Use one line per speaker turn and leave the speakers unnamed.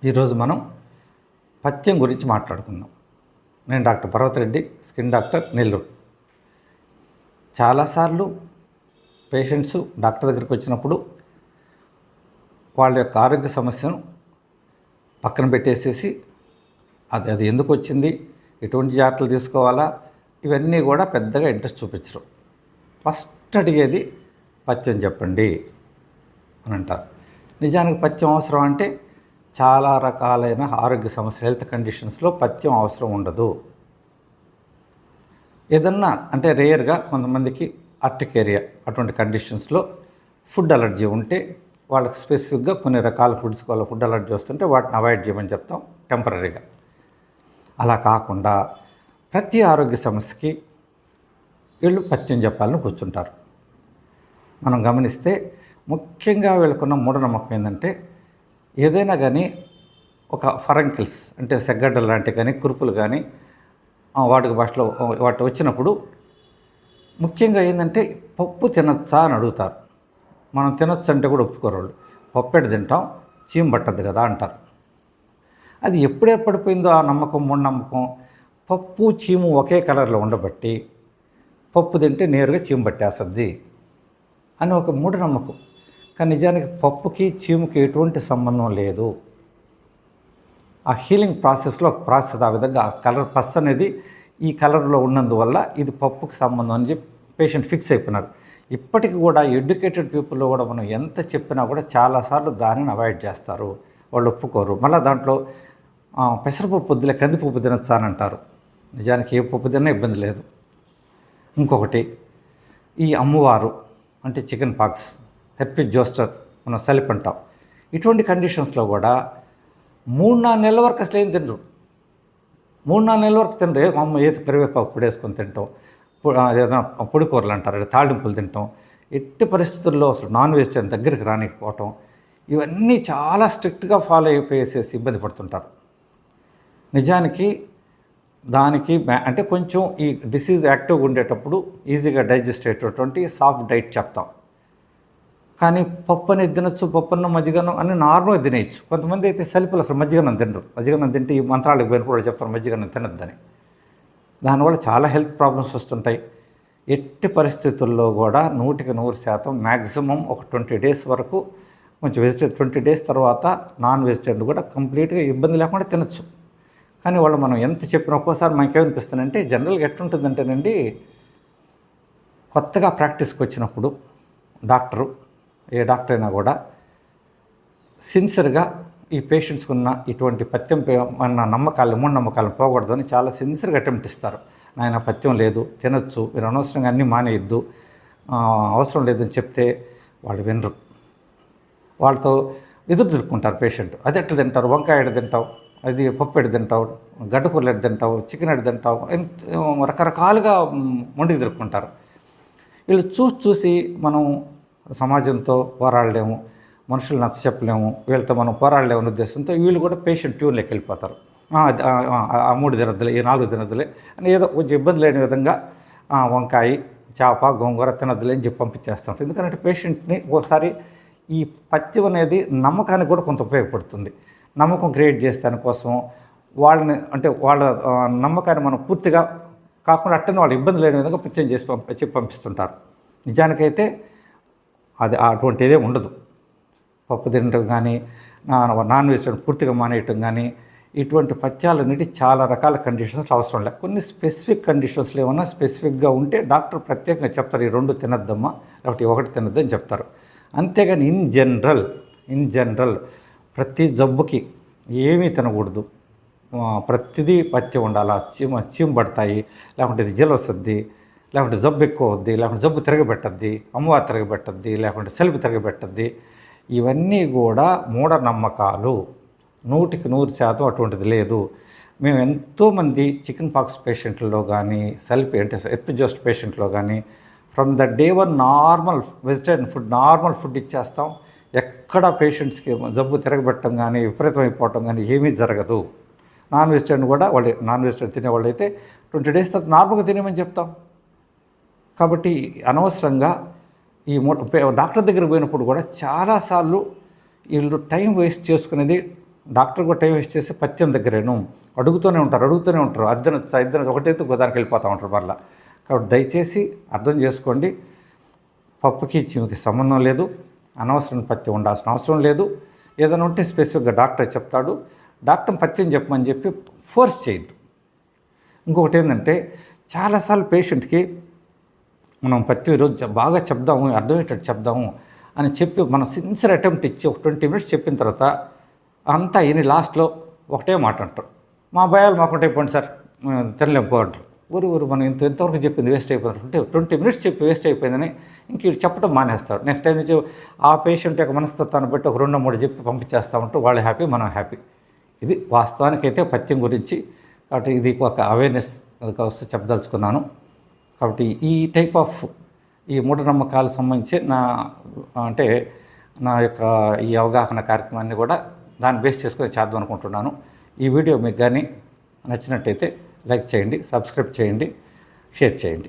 ఈరోజు మనం పథ్యం గురించి మాట్లాడుకుందాం. నేను doctor Parvathareddy, skin doctor, Nellore. చాలాసార్లు పేషెంట్స్ డాక్టర్ దగ్గరికి వచ్చినప్పుడు వాళ్ళ యొక్క ఆరోగ్య సమస్యను పక్కన పెట్టేసేసి అది ఎందుకు వచ్చింది, ఎటువంటి జాగ్రత్తలు తీసుకోవాలా, ఇవన్నీ కూడా పెద్దగా ఇంట్రెస్ట్ చూపించరు. ఫస్ట్ అడిగేది పథ్యం చెప్పండి అని అంటారు. నిజానికి పథ్యం అవసరం అంటే చాలా రకాలైన ఆరోగ్య సమస్యలు, హెల్త్ కండిషన్స్లో పథ్యం అవసరం ఉండదు. ఏదన్నా అంటే రేర్గా కొంతమందికి అర్టికేరియా అటువంటి కండిషన్స్లో ఫుడ్ అలర్జీ ఉంటే వాళ్ళకి స్పెసిఫిక్గా కొన్ని రకాల ఫుడ్స్ వల్ల ఫుడ్ అలర్జీ వస్తుంటే వాటిని అవాయిడ్ చేయమని చెప్తాం టెంపరీగా. అలా కాకుండా ప్రతి ఆరోగ్య సమస్యకి వీళ్ళు పథ్యం చెప్పాలని కూర్చుంటారు. మనం గమనిస్తే ముఖ్యంగా వీళ్ళకున్న మూఢనమ్మకం ఏంటంటే, ఏదైనా కానీ ఒక ఫరంకిల్స్ అంటే సెగ్గడ్డలు లాంటివి కానీ కురుపులు కానీ వాటికి భాషలో వాటి వచ్చినప్పుడు ముఖ్యంగా ఏంటంటే పప్పు తినచ్చా అని అడుగుతారు. మనం తినొచ్చు అంటే కూడా ఒప్పుకోరు వాళ్ళు. పప్పెడు తింటాం, చీమ పట్టద్దు కదా అంటారు. అది ఎప్పుడు ఏర్పడిపోయిందో ఆ నమ్మకం, మూఢనమ్మకం. పప్పు చీము ఒకే కలర్లో ఉండబట్టి పప్పు తింటే నేరుగా చీమ పట్టేస్తుంది అని ఒక మూఢనమ్మకం. కానీ నిజానికి పప్పుకి చీముకి ఎటువంటి సంబంధం లేదు. ఆ హీలింగ్ ప్రాసెస్లో ఒక ప్రాసెస్ ఆ విధంగా ఆ కలర్ పస్ అనేది ఈ కలర్లో ఉన్నందువల్ల ఇది పప్పుకి సంబంధం అని చెప్పి పేషెంట్ ఫిక్స్ అయిపోయినారు. ఇప్పటికి కూడా ఎడ్యుకేటెడ్ పీపుల్లో కూడా మనం ఎంత చెప్పినా కూడా చాలాసార్లు దానిని అవాయిడ్ చేస్తారు, వాళ్ళు ఒప్పుకోరు. మళ్ళీ దాంట్లో పెసరపప్పు వద్దులే, కందిపప్పు తినచ్చా అని అంటారు. నిజానికి ఏ పప్పు తిన్నా ఇబ్బంది లేదు. ఇంకొకటి ఈ అమ్మవారు అంటే చికెన్ పాక్స్, హెర్పిస్ జోస్టర్, మనం సలిప్ అంటాం. ఇటువంటి కండిషన్స్లో కూడా 3-4 నెలల వరకు అసలు ఏం తినరు. 3-4 నెలల వరకు తినరు. అమ్మ ఏది కరివేపాకు పొడి వేసుకొని తింటాం, ఏదైనా పొడి కూరలు అంటారు, తాళింపులు తింటాం. ఎట్టి పరిస్థితుల్లో అసలు నాన్ వెజిటేరియన్ దగ్గరికి రానికపోవటం, ఇవన్నీ చాలా స్ట్రిక్ట్గా ఫాలో అయిపోయేసేసి ఇబ్బంది పడుతుంటారు. నిజానికి దానికి అంటే కొంచెం ఈ డిసీజ్ యాక్టివ్గా ఉండేటప్పుడు ఈజీగా డైజెస్ట్ అయ్యేటటువంటి సాఫ్ట్ డైట్ చెప్తాం. కానీ పప్పు అనేది తినచ్చు, పప్పున్న మజ్జిగన్నం అని నార్మల్గా తినేయచ్చు. కొంతమంది అయితే సలిపులు అసలు మజ్జిగన్నం తినరు. మజ్జిగన్నం తింటే ఈ మంత్రాలకు పోయినప్పుడు చెప్తారు మజ్జిగన్నం తినద్దని. దానివల్ల చాలా హెల్త్ ప్రాబ్లమ్స్ వస్తుంటాయి. ఎట్టి పరిస్థితుల్లో కూడా 100% మ్యాక్సిమం ఒక 20 డేస్ వరకు కొంచెం వెజిటేరియన్, 20 డేస్ తర్వాత నాన్ వెజిటేరియన్ కూడా కంప్లీట్గా ఇబ్బంది లేకుండా తినచ్చు. కానీ వాళ్ళు మనం ఎంత చెప్పినా ఒక్కోసారి మనకేమనిపిస్తుందంటే, జనరల్గా ఎట్లుంటుందంటేనండి, కొత్తగా ప్రాక్టీస్కి వచ్చినప్పుడు ఏ డాక్టర్ అయినా కూడా సిన్సియర్గా ఈ పేషెంట్స్కి ఉన్న ఇటువంటి పథ్యం అన్న నమ్మకాలు, మూఢనమ్మకాలను పోకూడదని చాలా సిన్సియర్గా అటెంప్ట్ ఇస్తారు. నాయన పథ్యం లేదు, తినొచ్చు, మీరు అనవసరంగా అన్నీ మానేయద్దు, అవసరం లేదని చెప్తే వాళ్ళు వినరు. వాళ్ళతో ఎదురు తిరుక్కుంటారు పేషెంట్. అది ఎట్లా తింటారు, వంకాయ ఎడ తింటావు, అది పప్పు ఎడ తింటావు, గడ్డకూరలు ఎడ తింటావు, చికెన్ ఎడ తింటావు, రకరకాలుగా మొండికి తిరుక్కుంటారు. వీళ్ళు చూసి మనం సమాజంతో పోరాడలేము, మనుషులు నచ్చ చెప్పలేము, వీళ్ళతో మనం పోరాడలేము అనే ఉద్దేశంతో వీళ్ళు కూడా పేషెంట్ ట్యూన్లోకి వెళ్ళిపోతారు. 3 తినద్దులే, 4 తినద్దులే అని ఏదో కొంచెం ఇబ్బంది లేని విధంగా వంకాయ, చేప, గోంగూర తినద్దులే అని చెప్పి పంపించేస్తాం. ఎందుకంటే పేషెంట్ని ఒకసారి ఈ పథ్యం అనేది నమ్మకానికి కూడా కొంత ఉపయోగపడుతుంది. నమ్మకం క్రియేట్ చేసే దానికోసం వాళ్ళని అంటే వాళ్ళ నమ్మకాన్ని మనం పూర్తిగా కాకుండా అట్టని వాళ్ళు ఇబ్బంది లేని విధంగా పథ్యం చెప్పి పంపిస్తుంటారు. నిజానికైతే అది అటువంటిదే ఉండదు. పప్పు తినడం కానీ, నాన్ వెజిటేరియన్ పూర్తిగా మానేయటం కానీ, ఇటువంటి పథ్యాలన్నిటి చాలా రకాల కండిషన్స్లో అవసరం లేదు. కొన్ని స్పెసిఫిక్ కండిషన్స్లో ఏమన్నా స్పెసిఫిక్గా ఉంటే డాక్టర్ ప్రత్యేకంగా చెప్తారు, ఈ 2 తినద్దమ్మా, లేకపోతే 1 తినద్దని చెప్తారు. అంతేగాని ఇన్ జనరల్ ప్రతి జబ్బుకి ఏమీ తినకూడదు, ప్రతిదీ పథ్యం ఉండాలా, చీమ పడతాయి, లేకుంటే ఇది జల వస్తుంది, లేకుంటే జబ్బు ఎక్కువ అవుద్ది, లేకుంటే జబ్బు తిరగబెట్టద్ది, అమ్మవారు తిరగబెట్టద్ది, లేకుంటే సెల్ఫ్ తిరగబెట్టద్ది, ఇవన్నీ కూడా మూఢనమ్మకాలు. 100% అటువంటిది లేదు. మేము ఎంతోమంది చికెన్ పాక్స్ పేషెంట్లలో కానీ, సెల్ఫ్ అంటే ఎపిజోస్ట్ పేషెంట్లో కానీ from the day 1 normal vegetarian food, normal food ఇచ్చేస్తాం. ఎక్కడ పేషెంట్స్కి జబ్బు తిరగబెట్టడం కానీ, విపరీతమైపోవటం కానీ ఏమీ జరగదు. నాన్ వెజిటేరియన్ కూడా నాన్ వెజిటేరియన్ తినేవాళ్ళు అయితే 20 డేస్ తర్వాత నార్మల్గా తినేమని చెప్తాం. కాబట్టి అనవసరంగా డాక్టర్ దగ్గర పోయినప్పుడు కూడా చాలాసార్లు వీళ్ళు టైం వేస్ట్ చేసుకునేది డాక్టర్ కూడా టైం వేస్ట్ చేసి పథ్యం దగ్గరేను అడుగుతూనే ఉంటారు ఇద్దరు ఒకటైతే గోదానికి వెళ్ళిపోతూ ఉంటారు మళ్ళీ. కాబట్టి దయచేసి అర్థం చేసుకోండి, పప్పుకి చీమకి సంబంధం లేదు, అనవసరం పథ్యం ఉండాల్సిన అవసరం లేదు. ఏదైనా ఉంటే స్పెసిఫిక్గా డాక్టర్ చెప్తాడు, డాక్టర్ పథ్యం చెప్పమని చెప్పి ఫోర్స్ చేయొద్దు. ఇంకొకటి ఏంటంటే చాలాసార్లు పేషెంట్కి మనం పథ్యం ఈరోజు బాగా చెప్దాము, అర్థమయ్యేటట్టు చెప్దాము అని చెప్పి మనం సిన్సియర్ అటెంప్ట్ ఇచ్చి ఒక 20 మినిట్స్ చెప్పిన తర్వాత అంతా ఈయన లాస్ట్లో ఒకటే మాట అంటారు, మా భయాలు మాకుంటే అయిపోండి సార్, తినలేము పో అంటారు. ఊరు మనం ఎంతవరకు చెప్పింది వేస్ట్ అయిపోయినట్టు అంటే 20 మినిట్స్ చెప్పి వేస్ట్ అయిపోయిందని ఇంక చెప్పడం మానేస్తాడు. నెక్స్ట్ టైం నుంచి ఆ పేషెంట్ యొక్క మనస్తత్వాన్ని బట్టి ఒక 2-3 చెప్పి పంపించేస్తూ ఉంటారు. వాళ్ళు హ్యాపీ, మనం హ్యాపీ. ఇది వాస్తవానికైతే పథ్యం గురించి. కాబట్టి ఇది ఒక అవేర్నెస్ వస్తే చెప్పదలుచుకున్నాను. కాబట్టి ఈ టైప్ ఆఫ్ ఈ మూఢనమ్మకాలకు సంబంధించి నా యొక్క ఈ అవగాహన కార్యక్రమాన్ని కూడా దాన్ని బేస్ చేసుకొని చేద్దాం అనుకుంటున్నాను. ఈ వీడియో మీకు కానీ నచ్చినట్టయితే లైక్ చేయండి, సబ్స్క్రైబ్ చేయండి, షేర్ చేయండి.